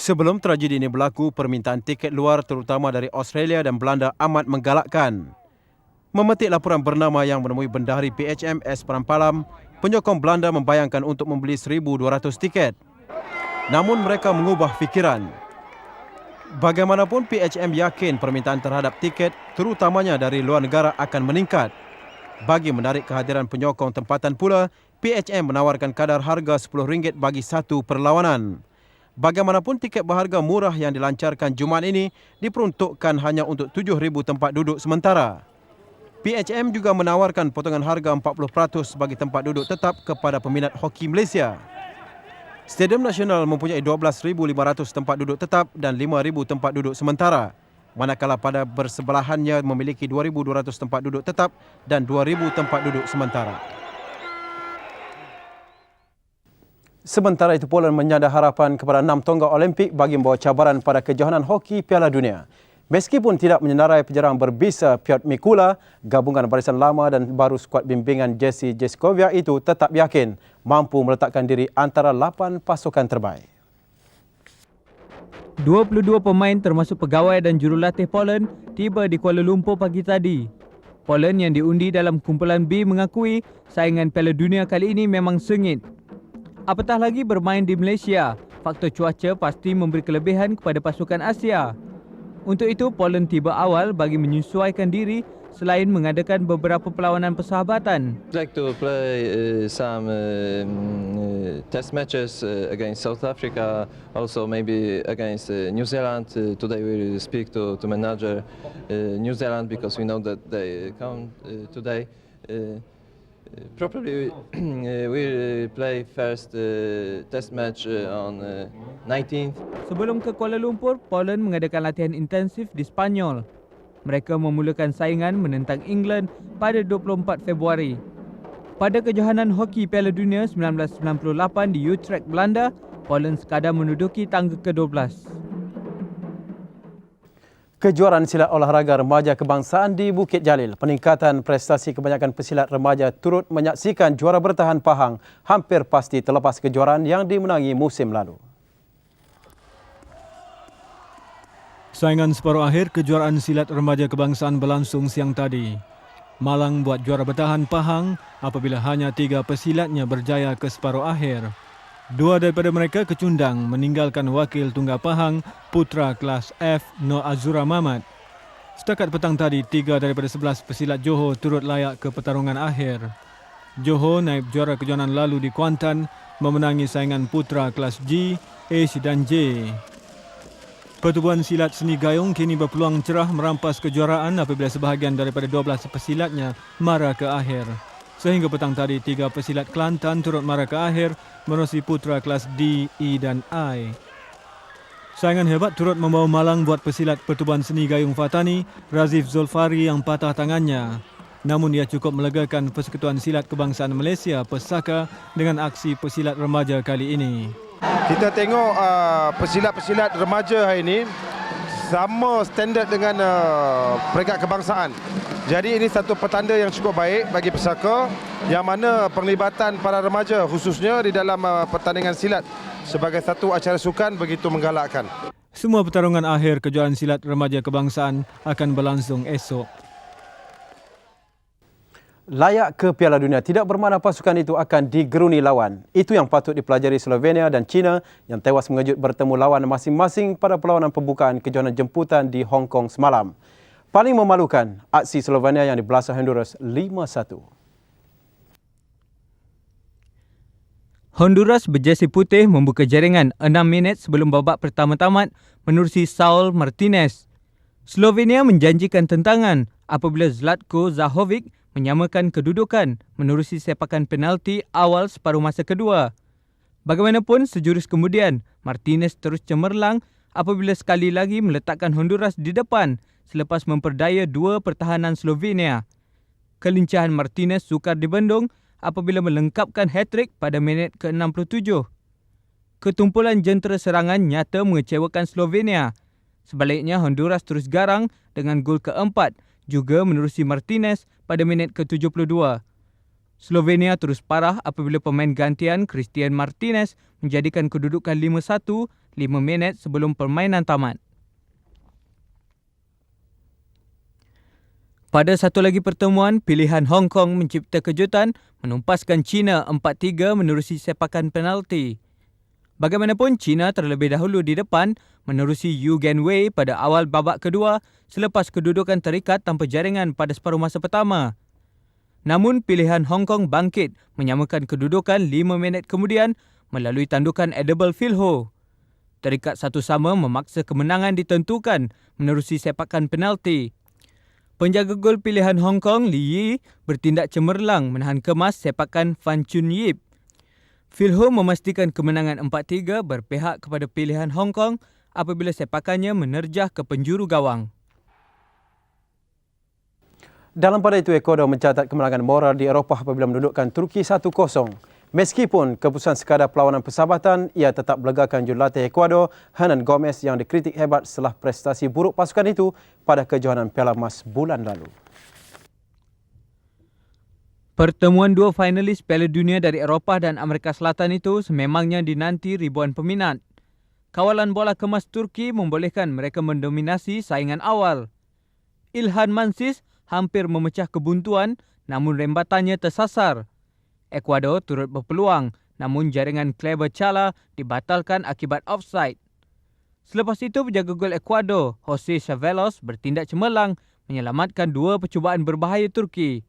[SPEAKER 3] Sebelum tragedi ini berlaku, permintaan tiket luar terutama dari Australia dan Belanda amat menggalakkan. Memetik laporan bernama yang menemui bendahari PHM S. Parampalam, penyokong Belanda membayangkan untuk membeli 1,200 tiket. Namun mereka mengubah fikiran. Bagaimanapun PHM yakin permintaan terhadap tiket terutamanya dari luar negara akan meningkat. Bagi menarik kehadiran penyokong tempatan pula, PHM menawarkan kadar harga RM10 bagi satu perlawanan. Bagaimanapun tiket berharga murah yang dilancarkan Jumaat ini diperuntukkan hanya untuk 7,000 tempat duduk sementara. PHM juga menawarkan potongan harga 40% bagi tempat duduk tetap kepada peminat hoki Malaysia. Stadium Nasional mempunyai 12,500 tempat duduk tetap dan 5,000 tempat duduk sementara. Manakala pada bersebelahannya memiliki 2,200 tempat duduk tetap dan 2,000 tempat duduk sementara. Sementara itu, Poland menyada harapan kepada 6 tonggak Olimpik bagi membawa cabaran pada kejohanan hoki Piala Dunia. Meskipun tidak menyenarai penjerang berbisa Piotr Mikula, gabungan barisan lama dan baru skuad bimbingan Jesse Jeskovia itu tetap yakin mampu meletakkan diri antara 8 pasukan terbaik.
[SPEAKER 4] 22 pemain termasuk pegawai dan jurulatih Poland tiba di Kuala Lumpur pagi tadi. Poland yang diundi dalam kumpulan B mengakui saingan Piala Dunia kali ini memang sengit. Apatah lagi bermain di Malaysia, faktor cuaca pasti memberi kelebihan kepada pasukan Asia. Untuk itu, Poland tiba awal bagi menyesuaikan diri selain mengadakan beberapa perlawanan persahabatan.
[SPEAKER 22] I'd like to play some test matches against South Africa, also maybe against New Zealand. Today we will speak to manager New Zealand because we know that they come today. Probably we'll play first test match on 19th.
[SPEAKER 4] Sebelum ke Kuala Lumpur, Poland mengadakan latihan intensif di Spanyol. Mereka memulakan saingan menentang England pada 24 Februari. Pada kejohanan hoki Piala Dunia 1998 di Utrecht, Belanda, Poland sekadar menduduki tangga ke-12.
[SPEAKER 3] Kejuaraan silat olahraga remaja kebangsaan di Bukit Jalil. Peningkatan prestasi kebanyakan pesilat remaja turut menyaksikan juara bertahan Pahang hampir pasti terlepas kejuaraan yang dimenangi musim lalu.
[SPEAKER 23] Saingan separuh akhir kejuaraan silat remaja kebangsaan berlangsung siang tadi. Malang buat juara bertahan Pahang apabila hanya 3 pesilatnya berjaya ke separuh akhir. 2 daripada mereka kecundang meninggalkan wakil tunggal Pahang, putra kelas F Nur Azura Mamat. Setakat petang tadi, 3 daripada 11 pesilat Johor turut layak ke pertarungan akhir. Johor, naib juara kejohanan lalu di Kuantan, memenangi saingan putra kelas G, H dan J. Pertubuhan silat seni gayung kini berpeluang cerah merampas kejuaraan apabila sebahagian daripada 12 pesilatnya mara ke akhir. Sehingga petang tadi, 3 pesilat Kelantan turut mara ke akhir menerusi putra kelas D, E dan I. Saingan hebat turut membawa Malang buat pesilat pertubuhan seni gayung Fatani, Razif Zulfari yang patah tangannya. Namun ia cukup melegakan Persekutuan Silat Kebangsaan Malaysia Persaka dengan aksi pesilat remaja kali ini.
[SPEAKER 24] Kita tengok pesilat-pesilat remaja hari ini sama standard dengan peringkat kebangsaan. Jadi ini satu petanda yang cukup baik bagi Persaka yang mana penglibatan para remaja khususnya di dalam pertandingan silat sebagai satu acara sukan begitu menggalakkan.
[SPEAKER 23] Semua pertarungan akhir kejuaraan silat remaja kebangsaan akan berlangsung esok.
[SPEAKER 3] Layak ke Piala Dunia tidak bermakna pasukan itu akan digeruni lawan. Itu yang patut dipelajari Slovenia dan China yang tewas mengejut bertemu lawan masing-masing pada perlawanan pembukaan kejohanan jemputan di Hong Kong semalam. Paling memalukan, aksi Slovenia yang dibelasah Honduras 5-1.
[SPEAKER 4] Honduras berjersey putih membuka jaringan 6 minit sebelum babak pertama tamat menerusi Saul Martinez. Slovenia menjanjikan tentangan apabila Zlatko Zahovic menyamakan kedudukan menerusi sepakan penalti awal separuh masa kedua. Bagaimanapun, sejurus kemudian, Martinez terus cemerlang apabila sekali lagi meletakkan Honduras di depan selepas memperdaya 2 pertahanan Slovenia. Kelincahan Martinez sukar dibendung apabila melengkapkan hat-trick pada minit ke-67. Ketumpulan jentera serangan nyata mengecewakan Slovenia. Sebaliknya, Honduras terus garang dengan gol keempat juga menerusi Martinez pada minit ke-72. Slovenia terus parah apabila pemain gantian Christian Martinez menjadikan kedudukan 5-1 5 minit sebelum permainan tamat. Pada satu lagi pertemuan, pilihan Hong Kong mencipta kejutan menumpaskan China 4-3 menerusi sepakan penalti. Bagaimanapun, China terlebih dahulu di depan menerusi Yu Genwei pada awal babak kedua selepas kedudukan terikat tanpa jaringan pada separuh masa pertama. Namun, pilihan Hong Kong bangkit menyamakan kedudukan 5 minit kemudian melalui tandukan Edible Phil Ho. Terikat satu sama memaksa kemenangan ditentukan menerusi sepakan penalti. Penjaga gol pilihan Hong Kong, Li Yi, bertindak cemerlang menahan kemas sepakan Fan Chun Yip. Phil Ho memastikan kemenangan 4-3 berpihak kepada pilihan Hong Kong apabila sepakannya menerjah ke penjuru gawang.
[SPEAKER 3] Dalam pada itu, Ecuador mencatat kemenangan moral di Eropah apabila menundukkan Turki 1-0. Meskipun keputusan sekadar perlawanan persahabatan, ia tetap melegakan jurulatih Ecuador, Hernan Gomez, yang dikritik hebat setelah prestasi buruk pasukan itu pada kejohanan Piala Emas bulan lalu.
[SPEAKER 4] Pertemuan dua finalis Piala Dunia dari Eropah dan Amerika Selatan itu sememangnya dinanti ribuan peminat. Kawalan bola kemas Turki membolehkan mereka mendominasi saingan awal. Ilhan Mansis hampir memecah kebuntuan namun rembatannya tersasar. Ecuador turut berpeluang namun jaringan Kleber Chala dibatalkan akibat offside. Selepas itu, penjaga gol Ecuador, Jose Chavelos, bertindak cemerlang menyelamatkan dua percubaan berbahaya Turki.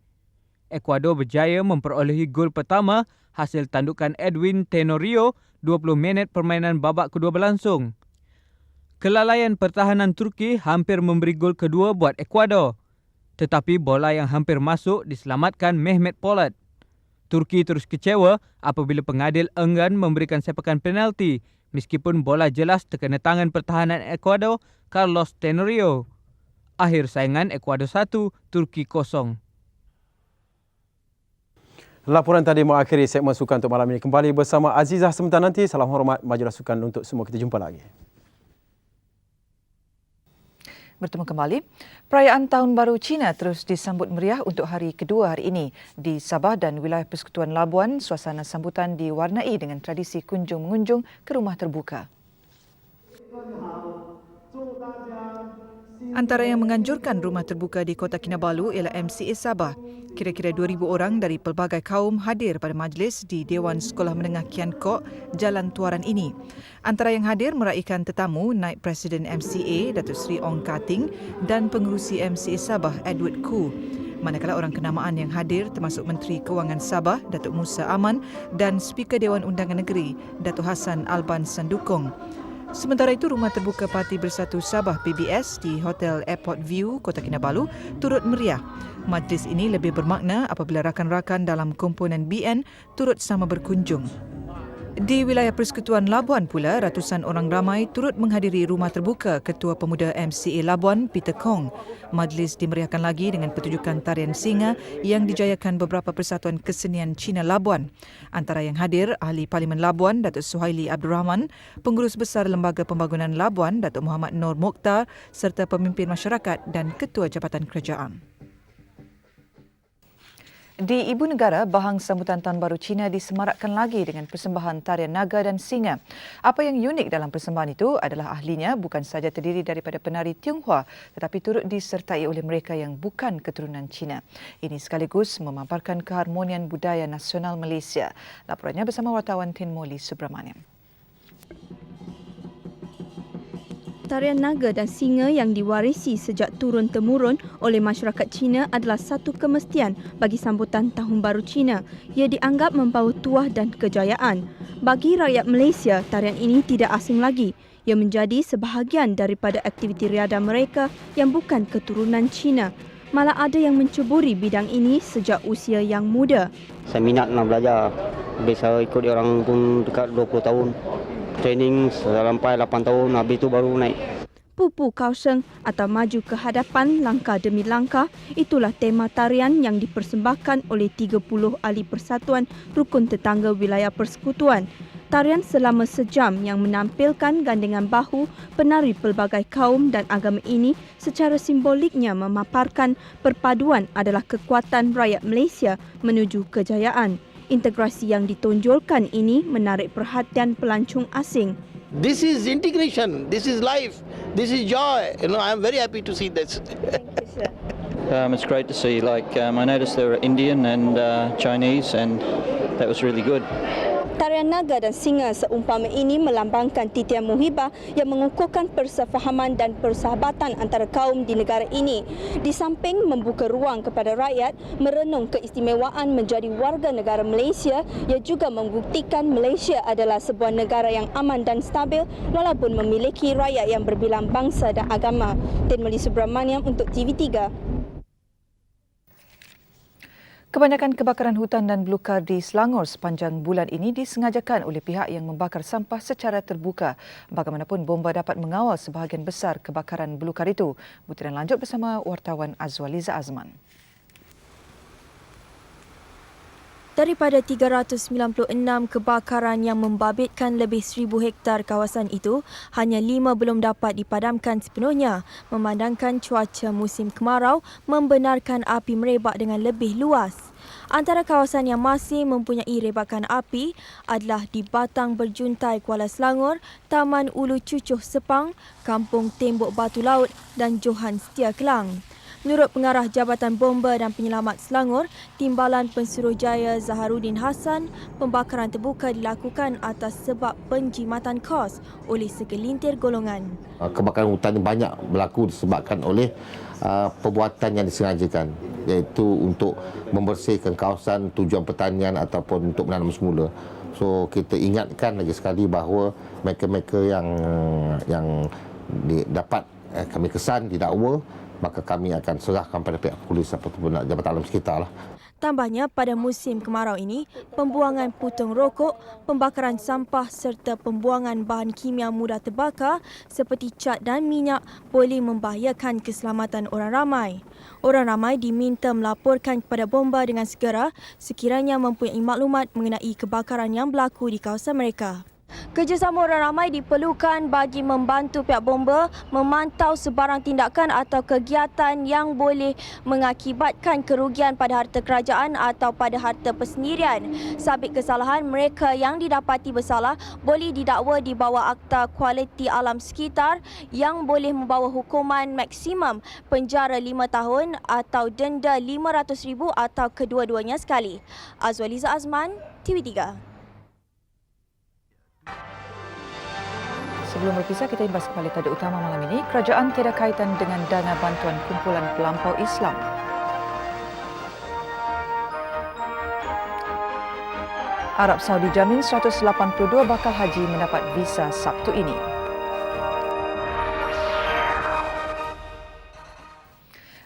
[SPEAKER 4] Ecuador berjaya memperolehi gol pertama hasil tandukan Edwin Tenorio 20 minit permainan babak kedua berlangsung. Kelalaian pertahanan Turki hampir memberi gol kedua buat Ecuador. Tetapi bola yang hampir masuk diselamatkan Mehmet Polat. Turki terus kecewa apabila pengadil enggan memberikan sepakan penalti meskipun bola jelas terkena tangan pertahanan Ecuador, Carlos Tenorio. Akhir saingan Ecuador 1, Turki 0.
[SPEAKER 3] Laporan tadi mengakhiri segmen sukan untuk malam ini. Kembali bersama Azizah sebentar nanti. Salam hormat, majulah sukan untuk semua. Kita jumpa lagi.
[SPEAKER 1] Bertemu kembali. Perayaan Tahun Baru Cina terus disambut meriah untuk hari kedua hari ini. Di Sabah dan wilayah Persekutuan Labuan, suasana sambutan diwarnai dengan tradisi kunjung-mengunjung ke rumah terbuka. Antara yang menganjurkan rumah terbuka di Kota Kinabalu ialah MCA Sabah. Kira-kira 2,000 orang dari pelbagai kaum hadir pada majlis di Dewan Sekolah Menengah Kian Kok, Jalan Tuaran ini. Antara yang hadir meraikan tetamu Naib Presiden MCA, Datuk Seri Ong Kating dan pengerusi MCA Sabah, Edward Khoo. Manakala orang kenamaan yang hadir termasuk Menteri Kewangan Sabah, Datuk Musa Aman dan Speaker Dewan Undangan Negeri, Datuk Hassan Alban Sandukong. Sementara itu, Rumah Terbuka Parti Bersatu Sabah PBS di Hotel Airport View, Kota Kinabalu turut meriah. Majlis ini lebih bermakna apabila rakan-rakan dalam komponen BN turut sama berkunjung. Di wilayah Persekutuan Labuan pula, ratusan orang ramai turut menghadiri Rumah Terbuka Ketua Pemuda MCA Labuan, Peter Kong. Majlis dimeriahkan lagi dengan pertunjukan tarian singa yang dijayakan beberapa persatuan kesenian Cina Labuan. Antara yang hadir, Ahli Parlimen Labuan, Datuk Suhaili Abdul Rahman, Pengurus Besar Lembaga Pembangunan Labuan, Datuk Muhammad Nur Mokhtar, serta pemimpin masyarakat dan Ketua Jabatan Kerajaan. Di Ibu Negara, bahang sambutan Tahun Baru Cina disemarakkan lagi dengan persembahan tarian naga dan singa. Apa yang unik dalam persembahan itu adalah ahlinya bukan sahaja terdiri daripada penari Tionghoa tetapi turut disertai oleh mereka yang bukan keturunan Cina. Ini sekaligus memaparkan keharmonian budaya nasional Malaysia. Laporannya bersama wartawan Tin Moli Subramaniam.
[SPEAKER 2] Tarian naga dan singa yang diwarisi sejak turun-temurun oleh masyarakat Cina adalah satu kemestian bagi sambutan Tahun Baru Cina. Ia dianggap membawa tuah dan kejayaan. Bagi rakyat Malaysia, tarian ini tidak asing lagi. Ia menjadi sebahagian daripada aktiviti riadah mereka yang bukan keturunan Cina. Malah ada yang menceburi bidang ini sejak usia yang muda.
[SPEAKER 5] Saya minat nak belajar. Saya ikut dia orang pun dekat 20 tahun. Training sampai 8 tahun, habis itu baru naik.
[SPEAKER 2] Pupu Kauseng atau maju ke hadapan langkah demi langkah, itulah tema tarian yang dipersembahkan oleh 30 ahli persatuan rukun tetangga wilayah persekutuan. Tarian selama sejam yang menampilkan gandengan bahu penari pelbagai kaum dan agama ini secara simboliknya memaparkan perpaduan adalah kekuatan rakyat Malaysia menuju kejayaan. Integrasi yang ditonjolkan ini menarik perhatian pelancong asing.
[SPEAKER 6] This is integration. This is life. This is joy. I'm very happy to see this.
[SPEAKER 7] It's great to see. I noticed there were Indian and Chinese, and that was really good.
[SPEAKER 2] Tarian naga dan singa seumpama ini melambangkan titian muhibah yang mengukuhkan persefahaman dan persahabatan antara kaum di negara ini. Di samping membuka ruang kepada rakyat merenung keistimewaan menjadi warga negara Malaysia, ia juga membuktikan Malaysia adalah sebuah negara yang aman dan stabil walaupun memiliki rakyat yang berbilang bangsa dan agama. Tin Meli Subramaniam untuk TV3.
[SPEAKER 1] Kebanyakan kebakaran hutan dan belukar di Selangor sepanjang bulan ini disengajakan oleh pihak yang membakar sampah secara terbuka. Bagaimanapun, bomba dapat mengawal sebahagian besar kebakaran belukar itu. Butiran lanjut bersama wartawan Azwaliza Azman.
[SPEAKER 20] Daripada 396 kebakaran yang membabitkan lebih 1,000 hektar kawasan itu, hanya 5 belum dapat dipadamkan sepenuhnya, memandangkan cuaca musim kemarau membenarkan api merebak dengan lebih luas. Antara kawasan yang masih mempunyai rebakan api adalah di Batang Berjuntai Kuala Selangor, Taman Ulu Cucuh Sepang, Kampung Tembok Batu Laut dan Johan Setia Kelang. Menurut Pengarah Jabatan Bomba dan Penyelamat Selangor, Timbalan Pensuruhjaya Zaharuddin Hassan, pembakaran terbuka dilakukan atas sebab penjimatan kos oleh segelintir golongan.
[SPEAKER 8] Kebakaran hutan banyak berlaku disebabkan oleh perbuatan yang disengajakan, iaitu untuk membersihkan kawasan tujuan pertanian ataupun untuk menanam semula. So kita ingatkan lagi sekali bahawa mereka-mereka yang dapat kami kesan didakwa, maka kami akan serahkan pada pihak polis ataupun Jabatan Alam Sekitar.
[SPEAKER 20] Tambahnya, pada musim kemarau ini, pembuangan putung rokok, pembakaran sampah serta pembuangan bahan kimia mudah terbakar seperti cat dan minyak boleh membahayakan keselamatan orang ramai. Orang ramai diminta melaporkan kepada bomba dengan segera sekiranya mempunyai maklumat mengenai kebakaran yang berlaku di kawasan mereka. Kerjasama orang ramai diperlukan bagi membantu pihak bomba memantau sebarang tindakan atau kegiatan yang boleh mengakibatkan kerugian pada harta kerajaan atau pada harta persendirian. Sabit kesalahan, mereka yang didapati bersalah boleh didakwa di bawah Akta Kualiti Alam Sekitar yang boleh membawa hukuman maksimum penjara 5 tahun atau denda RM500,000 atau kedua-duanya sekali. Azwaliza Azman, TV3.
[SPEAKER 1] Sebelum berpisah, kita imbas kembali pada utama malam ini. Kerajaan tiada kaitan dengan dana bantuan kumpulan pelampau Islam. Arab Saudi jamin 182 bakal haji mendapat visa Sabtu ini.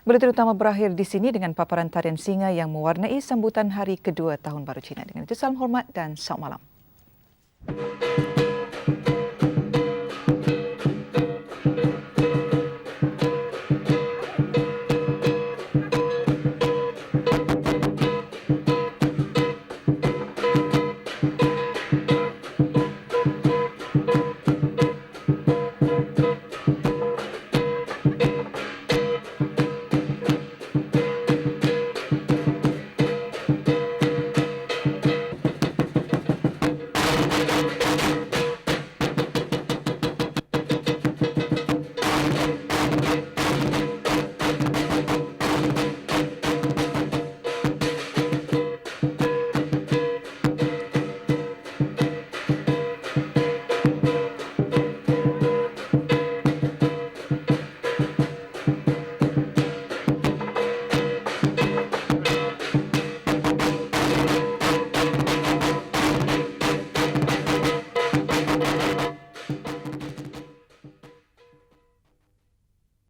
[SPEAKER 1] Buletin utama berakhir di sini dengan paparan tarian singa yang mewarnai sambutan hari kedua Tahun Baru Cina. Dengan itu, salam hormat dan selamat malam.